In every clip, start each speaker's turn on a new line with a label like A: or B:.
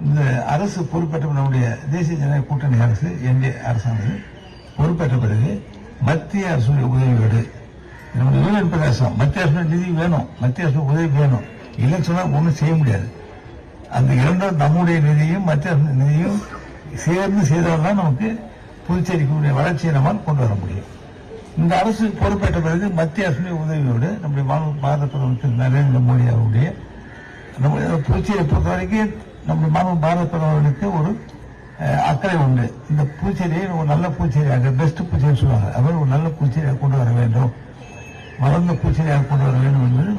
A: இந்த அரசு பொறுப்பேற்ற நம்முடைய தேசிய ஜனநாயக கூட்டணி அரசு என்டிஏ அரசானது பொறுப்பேற்ற பிறகு மத்திய அரசுடைய உதவியோடு நம்முடைய யூனியன் பிரதேசம் மத்திய அரசு நிதி வேணும், மத்திய அரசு உதவி வேணும், இல்லைன்னு சொன்னா ஒன்றும் செய்ய முடியாது. அந்த இரண்டும் நம்முடைய நிதியும் மத்திய அரசு நிதியும் சேர்ந்து செய்தால்தான் நமக்கு புதுச்சேரிக்குரிய வளர்ச்சியை நம்மால் கொண்டு வர முடியும். இந்த அரசு பொறுப்பேற்ற பிறகு மத்திய அரசுடைய உதவியோடு நம்முடைய பாரத பிரதமர் திரு நரேந்திர மோடி அவருடைய நம்ம புதுச்சேரியை பொறுத்த வரைக்கும் நம்முடைய பாரத பிரதமருக்கு ஒரு அக்கறை உண்டு. இந்த புதுச்சேரியை ஒரு நல்ல புதுச்சேரியாக, பெஸ்ட் புதுச்சேரி சொல்லுவாங்க, அவர் ஒரு நல்ல புதுச்சேரியாக கொண்டு வர வேண்டும், வளர்ந்த புதுச்சேரியாக கொண்டு வர வேண்டும் என்பது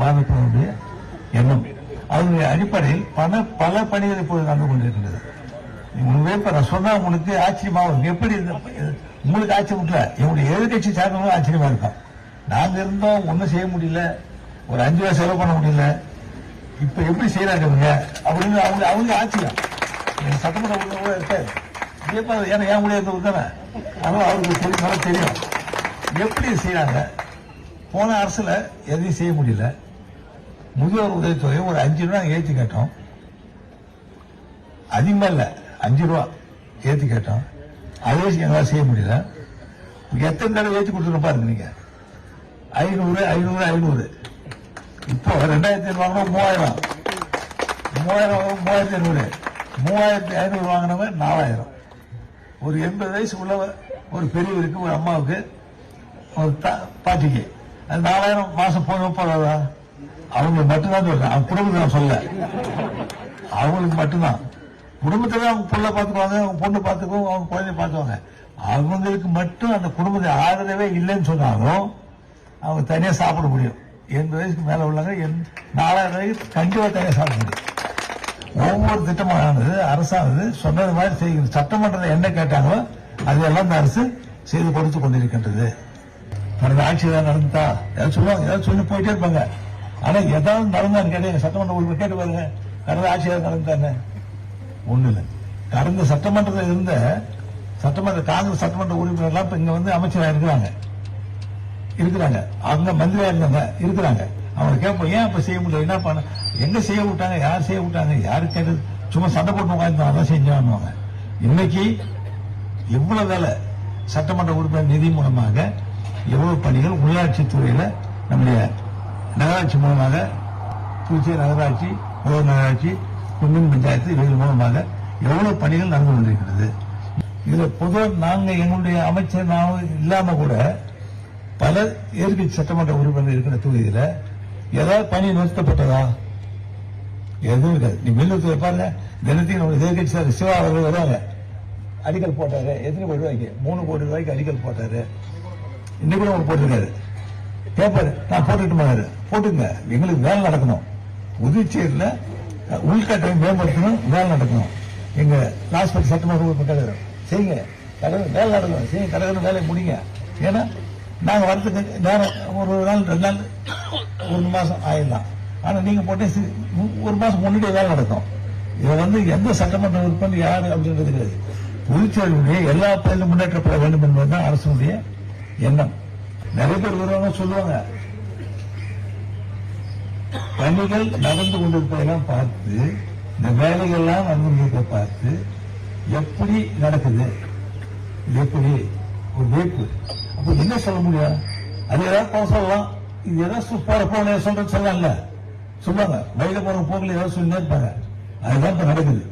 A: பாரத பிரதமருடைய எண்ணம். அதனுடைய அடிப்படையில் பல பணிகள் இப்போது நடந்து கொண்டிருக்கின்றது. உங்களுக்கு சொன்னா உங்களுக்கு ஆச்சரியமாகும். எப்படி உங்களுக்கு ஆச்சரியம் இல்ல, என்னுடைய எதிர்கட்சி சார்ந்தவங்க ஆச்சரியமா இருக்கும். நாங்க இருந்தோம், ஒன்னும் செய்ய முடியல, ஒரு 5 ரூபாய் செலவு பண்ண முடியல, இப்ப எப்படி செய்யறாங்க அப்படின்னு அவங்க ஆச்சரியம். சட்டமன்ற உறுப்பினர் இருக்காரு, ஏன்னா ஏன் முடியாது தானே, ஆனால் அவருக்கு நல்லா தெரியும் எப்படி செய்யறாங்க. போன அரசுல எதையும் செய்ய முடியல. முதியோர் உதவித்தொகை ஒரு 5 ரூபாய் ஏற்றி கேட்டோம், அதிகமா இல்ல 5 ரூபா ஏற்றி கேட்டோம், அதே எங்களால் செய்ய முடியல. எத்தனை தடவை ஏற்றி கொடுத்துருக்க பாருங்க நீங்க, 500 500 500. இப்போ 2500 வாங்கினோம் 3000 3500 3500 வாங்கினவங்க 4000. ஒரு 80 வயசு உள்ளவர் ஒரு பெரியவருக்கு, ஒரு அம்மாவுக்கு, ஒரு பாட்டிக்கு அது 4000 மாசம் போதாதா? அவங்களுக்கு மட்டும்தான் சொல்றேன், அவங்க குடும்பத்தை நான் சொல்ல, அவங்களுக்கு மட்டும்தான். குடும்பத்தை அவங்க பிள்ளை பார்த்துக்குவாங்க, அவங்க பொண்ணு பார்த்துக்குவாங்க, அவங்க குழந்தைய பார்த்துவாங்க. அவங்களுக்கு மட்டும் அந்த குடும்பத்தை ஆதரவே இல்லைன்னு சொன்னாலும் அவங்க தனியா சாப்பிட முடியும். 80 வயசுக்கு மேல உள்ளவங்க 4000 ரூபாய்க்கு கண்டிப்பா தனியா சாப்பிட முடியும். ஒவ்வொரு திட்டமானது அரசானது சொன்னது மாதிரி செய்கிறது. சட்டமன்றத்தில் என்ன கேட்டாங்களோ அதையெல்லாம் இந்த அரசு செய்து கொடுத்து கொண்டிருக்கின்றது. கடந்த ஆட்சி ஏதாவது நடந்தா ஏதாவது சொல்லுவாங்க, ஏதாவது சொல்லி போயிட்டே இருப்பாங்க. ஆனா ஏதாவது நடந்தான்னு கேட்டீங்க, சட்டமன்ற உறுப்பினர் கேட்டு பாருங்க, கடந்த ஆட்சி ஏதாவது நடந்தானே ஒண்ணு இல்லை. கடந்த சட்டமன்றத்தில் இருந்த காங்கிரஸ் சட்டமன்ற உறுப்பினர்லாம் இப்ப இங்க வந்து அமைச்சராக இருக்கிறாங்க, அவங்க மந்திரியா இருந்தாங்க இருக்கிறாங்க. அவங்க கேட்போம், ஏன் இப்ப செய்ய முடியல, என்ன பண்ண, எங்க செய்ய விட்டாங்க, யார் செய்ய விட்டாங்க, யாரு கேட்டது, சும்மா சண்டை போட்டு உட்காந்து அதான் செஞ்சாங்க. இன்னைக்கு எவ்வளவு வேலை சட்டமன்ற உறுப்பினர் நிதி மூலமாக, எவ்வளவு பணிகள் உள்ளாட்சி துறையில, நம்முடைய நகராட்சி மூலமாக, புதுச்சேரி நகராட்சி, முதல் நகராட்சி, குன்னின் பஞ்சாயத்து, இவர்கள் மூலமாக எவ்வளவு பணிகள் நடந்து கொண்டிருக்கிறது. இதுல பொதுவாக நாங்க எங்களுடைய அமைச்சர் இல்லாம கூட பல எதிர்கட்சி சட்டமன்ற உறுப்பினர் இருக்கிற தொகுதியில ஏதாவது பணி நிறுத்தப்பட்டதா? எதுவும் இருக்காது. நீ மின்னூத்துல பாருங்க, தினத்தையும் நம்ம எதிர்கட்சி சிவா அவர்கள் வருவாங்க, அடிக்கல் போட்டாரு, எத்தனை கோடி ரூபாய்க்கு, 3 கோடி ரூபாய்க்கு அடிக்கல் போட்டாரு. இன்னைக்கு கூட அவர் போட்டிருக்காரு, பேப்பர் நான் போட்டுட்டு போட்டுங்க, எங்களுக்கு வேலை நடக்கணும், புதுச்சேரியில உள்கட்டமை மேம்படுத்தணும், வேலை நடக்கணும். எங்க லாஸ்பேட் சட்டமன்ற உறுப்பினர் செய்யுங்க, வேலை நடக்கணும், செய்யுங்க, கடற்கரை வேலையை முடிங்க. ஏன்னா நாங்க வரதுக்கு நேரம் ஒரு நாள் 2 நாள் 1 மாசம் ஆயிடலாம். ஆனா நீங்க போட்டே 1 மாசம் முன்னாடியே வேலை நடக்கும். இதை வந்து எந்த சட்டமன்ற உறுப்பினர் யாரு அப்படின்றது கிடையாது. புதுச்சேரியுடைய எல்லா பகுதியிலும் முன்னேற்றப்பட வேண்டும் என்பதுதான் அரசுடைய எண்ணம். நிறைய பேர் வருவாங்க, சொல்லுவாங்க, பணிகள் நடந்து கொண்டிருப்பதெல்லாம் பார்த்து, இந்த வேலைகள்லாம் நடந்து கொண்டிருப்பதை பார்த்து எப்படி நடக்குது, எப்படி ஒரு வேப்பு, அப்ப என்ன சொல்ல முடியும்? அது ஏதாவது சொல்லலாம், இது ஏதாவது போன சொல்றது சொல்லல சொல்லுவாங்க. வயல போற போக்கில் ஏதாவது சொல்லி இருப்பாங்க, அதுதான் இப்ப நடக்குது.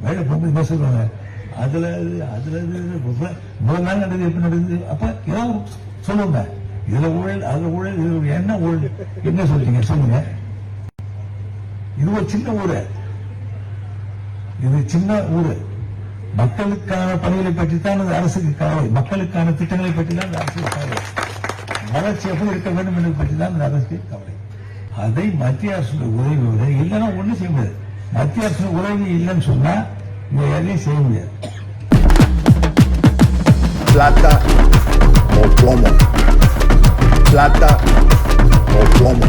A: வயல போக்கு என்ன சொல்லுவாங்க, அதுல 3 நாள் நடக்குது, எப்படி நடக்குது, அப்ப ஏதாவது சொல்லுங்க, இதுல ஊழல், அதுல ஊழல், இதுல என்ன ஊழல், என்ன சொல்றீங்க சொல்லுங்க. இது ஒரு சின்ன ஊரு, இது சின்ன ஊரு. மக்களுக்கான பணிகளை பற்றி தான் அந்த அரசுக்கு கவலை, மக்களுக்கான திட்டங்களை பற்றி தான் அந்த அரசுக்கு கவலை, வளர்ச்சி எப்படி இருக்க வேண்டும் என்பதை பற்றி தான் அந்த அரசுக்கு கவலை. அதை மத்திய அரசு உதவியோடு இல்லைன்னா ஒண்ணும் செய்ய முடியாது. மத்திய அரசு உதவி இல்லைன்னு சொன்னா இந்த எதையும் செய்ய முடியாது.
B: Plata o plomo. Plata o plomo.